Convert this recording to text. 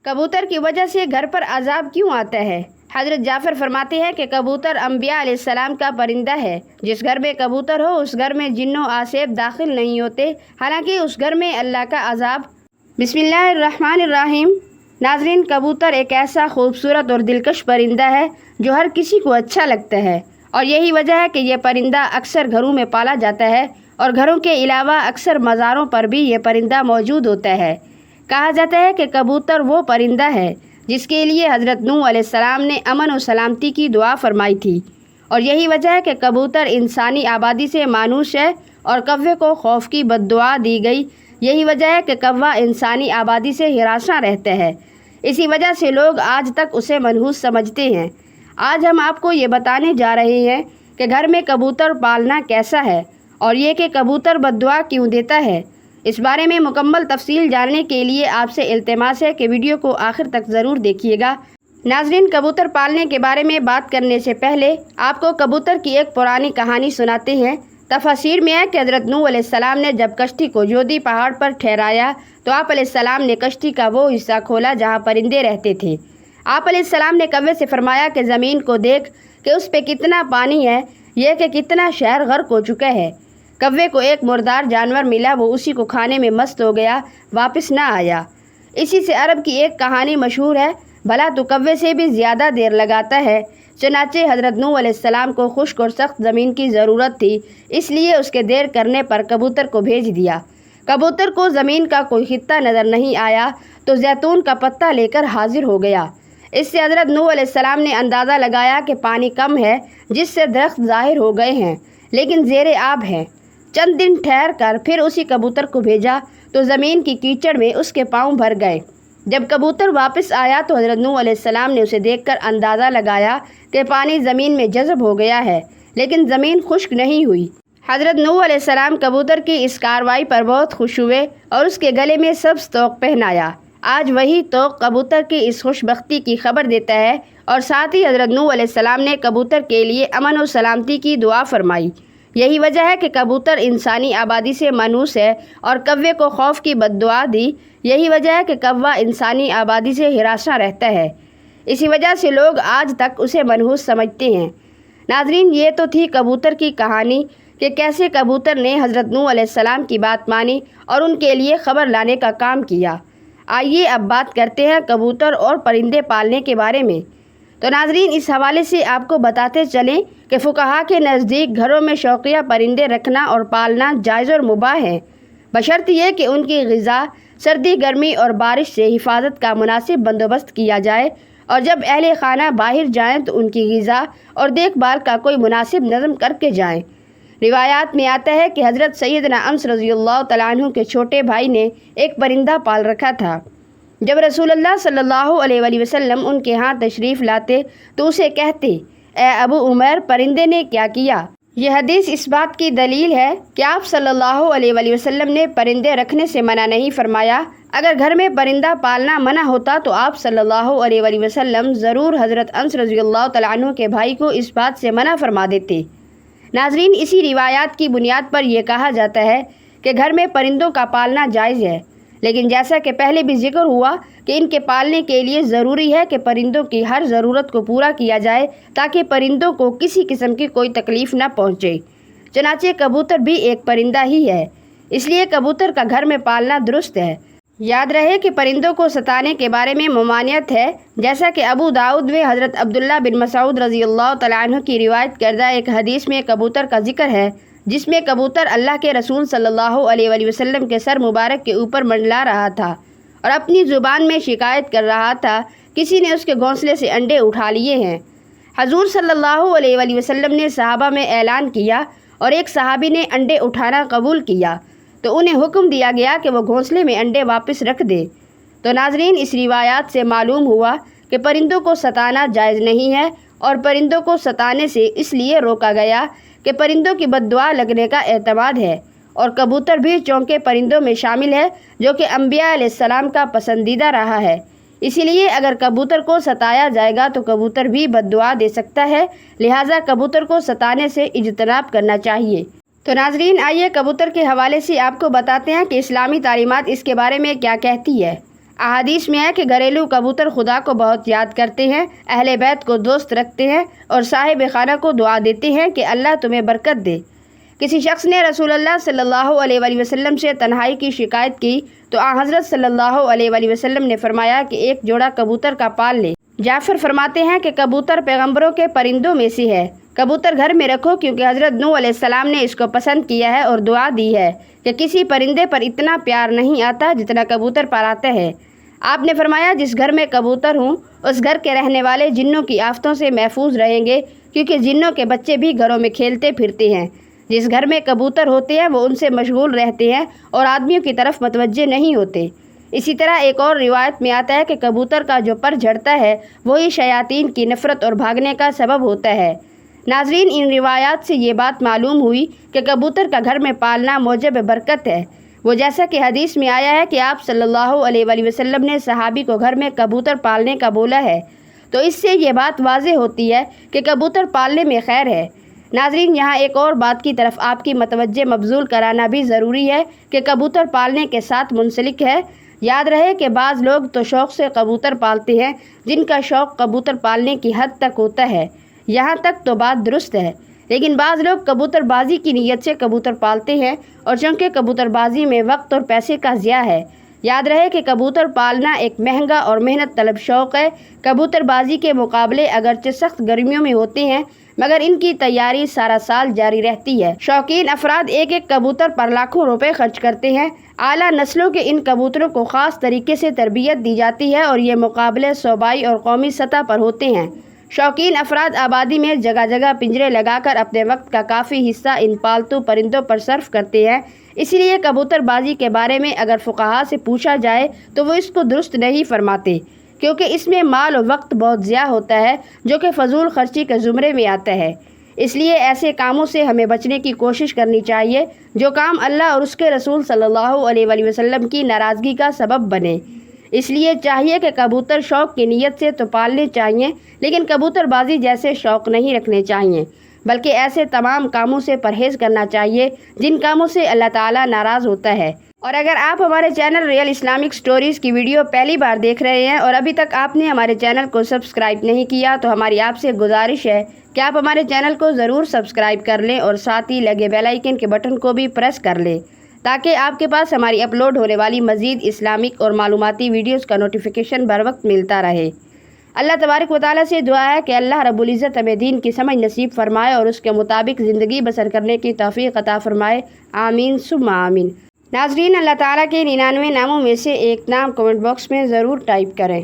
کبوتر کی وجہ سے گھر پر عذاب کیوں آتا ہے؟ حضرت جعفر فرماتے ہیں کہ کبوتر انبیاء علیہ السلام کا پرندہ ہے۔ جس گھر میں کبوتر ہو اس گھر میں جن و آصیب داخل نہیں ہوتے، حالانکہ اس گھر میں اللہ کا عذاب۔ بسم اللہ الرحمن الرحیم۔ ناظرین، کبوتر ایک ایسا خوبصورت اور دلکش پرندہ ہے جو ہر کسی کو اچھا لگتا ہے، اور یہی وجہ ہے کہ یہ پرندہ اکثر گھروں میں پالا جاتا ہے، اور گھروں کے علاوہ اکثر مزاروں پر بھی یہ پرندہ موجود ہوتا ہے۔ کہا جاتا ہے کہ کبوتر وہ پرندہ ہے جس کے لیے حضرت نوح علیہ السلام نے امن و سلامتی کی دعا فرمائی تھی، اور یہی وجہ ہے کہ کبوتر انسانی آبادی سے مانوس ہے اور کوے کو خوف کی بد دعا دی گئی۔ یہی وجہ ہے کہ کوہ انسانی آبادی سے ہراساں رہتا ہے، اسی وجہ سے لوگ آج تک اسے منحوس سمجھتے ہیں۔ آج ہم آپ کو یہ بتانے جا رہے ہیں کہ گھر میں کبوتر پالنا کیسا ہے، اور یہ کہ کبوتر بد دعا کیوں دیتا ہے۔ اس بارے میں مکمل تفصیل جاننے کے لیے آپ سے التماس ہے کہ ویڈیو کو آخر تک ضرور دیکھیے گا۔ ناظرین، کبوتر پالنے کے بارے میں بات کرنے سے پہلے آپ کو کبوتر کی ایک پرانی کہانی سناتے ہیں۔ تفاسیر میں ہے کہ حضرت نوح علیہ السلام نے جب کشتی کو جودی پہاڑ پر ٹھہرایا تو آپ علیہ السلام نے کشتی کا وہ حصہ کھولا جہاں پرندے رہتے تھے۔ آپ علیہ السلام نے کوے سے فرمایا کہ زمین کو دیکھ کہ اس پہ کتنا پانی ہے، یہ کہ کتنا شہر غرق ہو چکا ہے۔ کوے کو ایک مردار جانور ملا، وہ اسی کو کھانے میں مست ہو گیا، واپس نہ آیا۔ اسی سے عرب کی ایک کہانی مشہور ہے، بھلا تو کوے سے بھی زیادہ دیر لگاتا ہے۔ چنانچہ حضرت نوح علیہ السلام کو خشک اور سخت زمین کی ضرورت تھی، اس لیے اس کے دیر کرنے پر کبوتر کو بھیج دیا۔ کبوتر کو زمین کا کوئی خطہ نظر نہیں آیا تو زیتون کا پتا لے کر حاضر ہو گیا۔ اس سے حضرت نوح علیہ السلام نے اندازہ لگایا کہ پانی کم ہے، جس سے درخت ظاہر ہو گئے ہیں لیکن زیر آب ہیں۔ چند دن ٹھہر کر پھر اسی کبوتر کو بھیجا تو زمین کی کیچڑ میں اس کے پاؤں بھر گئے۔ جب کبوتر واپس آیا تو حضرت نوح علیہ السلام نے اسے دیکھ کر اندازہ لگایا کہ پانی زمین میں جذب ہو گیا ہے، لیکن زمین خشک نہیں ہوئی۔ حضرت نوح علیہ السلام کبوتر کی اس کارروائی پر بہت خوش ہوئے اور اس کے گلے میں سبز طوق پہنایا۔ آج وہی طوق کبوتر کی اس خوش بختی کی خبر دیتا ہے، اور ساتھ ہی حضرت نوح علیہ السلام نے کبوتر کے لیے امن و سلامتی کی دعا فرمائی۔ یہی وجہ ہے کہ کبوتر انسانی آبادی سے مانوس ہے اور کوے کو خوف کی بد دعا دی۔ یہی وجہ ہے کہ کوہ انسانی آبادی سے ہراساں رہتا ہے، اسی وجہ سے لوگ آج تک اسے منحوس سمجھتے ہیں۔ ناظرین، یہ تو تھی کبوتر کی کہانی کہ کیسے کبوتر نے حضرت نوح علیہ السلام کی بات مانی اور ان کے لیے خبر لانے کا کام کیا۔ آئیے اب بات کرتے ہیں کبوتر اور پرندے پالنے کے بارے میں۔ تو ناظرین، اس حوالے سے آپ کو بتاتے چلیں کہ فقہا کے نزدیک گھروں میں شوقیہ پرندے رکھنا اور پالنا جائز اور مباح ہے، بشرط یہ کہ ان کی غذا، سردی گرمی اور بارش سے حفاظت کا مناسب بندوبست کیا جائے، اور جب اہل خانہ باہر جائیں تو ان کی غذا اور دیکھ بھال کا کوئی مناسب نظم کر کے جائیں۔ روایات میں آتا ہے کہ حضرت سیدنا انس رضی اللہ تعالیٰ عنہ کے چھوٹے بھائی نے ایک پرندہ پال رکھا تھا۔ جب رسول اللہ صلی اللہ علیہ وآلہ وسلم ان کے ہاں تشریف لاتے تو اسے کہتے، اے ابو عمیر، پرندے نے کیا کیا؟ یہ حدیث اس بات کی دلیل ہے کہ آپ صلی اللہ علیہ وآلہ وسلم نے پرندے رکھنے سے منع نہیں فرمایا۔ اگر گھر میں پرندہ پالنا منع ہوتا تو آپ صلی اللہ علیہ وآلہ وسلم ضرور حضرت انس رضی اللہ تعالیٰ عنہ کے بھائی کو اس بات سے منع فرما دیتے۔ ناظرین، اسی روایات کی بنیاد پر یہ کہا جاتا ہے کہ گھر میں پرندوں کا پالنا جائز ہے، لیکن جیسا کہ پہلے بھی ذکر ہوا کہ ان کے پالنے کے لیے ضروری ہے کہ پرندوں کی ہر ضرورت کو پورا کیا جائے تاکہ پرندوں کو کسی قسم کی کوئی تکلیف نہ پہنچے۔ چنانچہ کبوتر بھی ایک پرندہ ہی ہے، اس لیے کبوتر کا گھر میں پالنا درست ہے۔ یاد رہے کہ پرندوں کو ستانے کے بارے میں ممانعت ہے، جیسا کہ ابو داؤد میں حضرت عبداللہ بن مسعود رضی اللہ تعالیٰ عنہ کی روایت کردہ ایک حدیث میں کبوتر کا ذکر ہے، جس میں کبوتر اللہ کے رسول صلی اللہ علیہ وآلہ وسلم کے سر مبارک کے اوپر منڈلا رہا تھا اور اپنی زبان میں شکایت کر رہا تھا، کسی نے اس کے گھونسلے سے انڈے اٹھا لیے ہیں۔ حضور صلی اللہ علیہ وآلہ وسلم نے صحابہ میں اعلان کیا اور ایک صحابی نے انڈے اٹھانا قبول کیا تو انہیں حکم دیا گیا کہ وہ گھونسلے میں انڈے واپس رکھ دے۔ تو ناظرین، اس روایات سے معلوم ہوا کہ پرندوں کو ستانا جائز نہیں ہے، اور پرندوں کو ستانے سے اس لیے روکا گیا کہ پرندوں کی بد دعا لگنے کا اعتماد ہے، اور کبوتر بھی چونکہ پرندوں میں شامل ہے جو کہ انبیاء علیہ السلام کا پسندیدہ رہا ہے، اسی لیے اگر کبوتر کو ستایا جائے گا تو کبوتر بھی بد دعا دے سکتا ہے، لہٰذا کبوتر کو ستانے سے اجتناب کرنا چاہیے۔ تو ناظرین، آئیے کبوتر کے حوالے سے آپ کو بتاتے ہیں کہ اسلامی تعلیمات اس کے بارے میں کیا کہتی ہے۔ احادیث میں ہے کہ گھریلو کبوتر خدا کو بہت یاد کرتے ہیں، اہل بیت کو دوست رکھتے ہیں اور صاحب خانہ کو دعا دیتے ہیں کہ اللہ تمہیں برکت دے۔ کسی شخص نے رسول اللہ صلی اللہ علیہ وآلہ وسلم سے تنہائی کی شکایت کی تو آن حضرت صلی اللہ علیہ وآلہ وسلم نے فرمایا کہ ایک جوڑا کبوتر کا پال لے۔ جعفر فرماتے ہیں کہ کبوتر پیغمبروں کے پرندوں میں سے ہے۔ کبوتر گھر میں رکھو کیونکہ حضرت نوح علیہ السلام نے اس کو پسند کیا ہے اور دعا دی ہے کہ کسی پرندے پر اتنا پیار نہیں آتا جتنا کبوتر پر آتا ہے۔ آپ نے فرمایا جس گھر میں کبوتر ہوں اس گھر کے رہنے والے جنوں کی آفتوں سے محفوظ رہیں گے، کیونکہ جنوں کے بچے بھی گھروں میں کھیلتے پھرتے ہیں۔ جس گھر میں کبوتر ہوتے ہیں وہ ان سے مشغول رہتے ہیں اور آدمیوں کی طرف متوجہ نہیں ہوتے۔ اسی طرح ایک اور روایت میں آتا ہے کہ کبوتر کا جو پر جھڑتا ہے وہی شیاطین کی نفرت اور بھاگنے کا سبب ہوتا ہے۔ ناظرین، ان روایات سے یہ بات معلوم ہوئی کہ کبوتر کا گھر میں پالنا موجب برکت ہے۔ وہ جیسا کہ حدیث میں آیا ہے کہ آپ صلی اللہ علیہ وآلہ وسلم نے صحابی کو گھر میں کبوتر پالنے کا بولا ہے، تو اس سے یہ بات واضح ہوتی ہے کہ کبوتر پالنے میں خیر ہے۔ ناظرین، یہاں ایک اور بات کی طرف آپ کی متوجہ مبذول کرانا بھی ضروری ہے کہ کبوتر پالنے کے ساتھ منسلک ہے۔ یاد رہے کہ بعض لوگ تو شوق سے کبوتر پالتے ہیں، جن کا شوق کبوتر پالنے کی حد تک ہوتا ہے، یہاں تک تو بات درست ہے، لیکن بعض لوگ کبوتر بازی کی نیت سے کبوتر پالتے ہیں، اور چونکہ کبوتر بازی میں وقت اور پیسے کا ضیاع ہے۔ یاد رہے کہ کبوتر پالنا ایک مہنگا اور محنت طلب شوق ہے۔ کبوتر بازی کے مقابلے اگرچہ سخت گرمیوں میں ہوتے ہیں، مگر ان کی تیاری سارا سال جاری رہتی ہے۔ شوقین افراد ایک ایک کبوتر پر لاکھوں روپے خرچ کرتے ہیں۔ اعلیٰ نسلوں کے ان کبوتروں کو خاص طریقے سے تربیت دی جاتی ہے اور یہ مقابلے صوبائی اور قومی سطح پر ہوتے ہیں۔ شوقین افراد آبادی میں جگہ جگہ پنجرے لگا کر اپنے وقت کا کافی حصہ ان پالتو پرندوں پر صرف کرتے ہیں۔ اسی لیے کبوتر بازی کے بارے میں اگر فقہا سے پوچھا جائے تو وہ اس کو درست نہیں فرماتے، کیونکہ اس میں مال و وقت بہت ضیاع ہوتا ہے جو کہ فضول خرچی کے زمرے میں آتا ہے۔ اس لیے ایسے کاموں سے ہمیں بچنے کی کوشش کرنی چاہیے جو کام اللہ اور اس کے رسول صلی اللہ علیہ وآلہ وسلم کی ناراضگی کا سبب بنے۔ اس لیے چاہیے کہ کبوتر شوق کی نیت سے تو پالنے چاہیے، لیکن کبوتر بازی جیسے شوق نہیں رکھنے چاہیے، بلکہ ایسے تمام کاموں سے پرہیز کرنا چاہیے جن کاموں سے اللہ تعالیٰ ناراض ہوتا ہے۔ اور اگر آپ ہمارے چینل ریئل اسلامک سٹوریز کی ویڈیو پہلی بار دیکھ رہے ہیں اور ابھی تک آپ نے ہمارے چینل کو سبسکرائب نہیں کیا تو ہماری آپ سے گزارش ہے کہ آپ ہمارے چینل کو ضرور سبسکرائب کر لیں اور ساتھ ہی لگے بیل آئیکن کے بٹن کو بھی پریس کر لیں تاکہ آپ کے پاس ہماری اپلوڈ ہونے والی مزید اسلامک اور معلوماتی ویڈیوز کا نوٹیفیکیشن بر وقت ملتا رہے۔ اللہ تبارک و تعالیٰ سے دعا ہے کہ اللہ رب العزت ہمیں دین کی سمجھ نصیب فرمائے اور اس کے مطابق زندگی بسر کرنے کی توفیق عطا فرمائے، آمین ثم آمین۔ ناظرین، اللہ تعالیٰ کے 99 ناموں میں سے ایک نام کمنٹ باکس میں ضرور ٹائپ کریں۔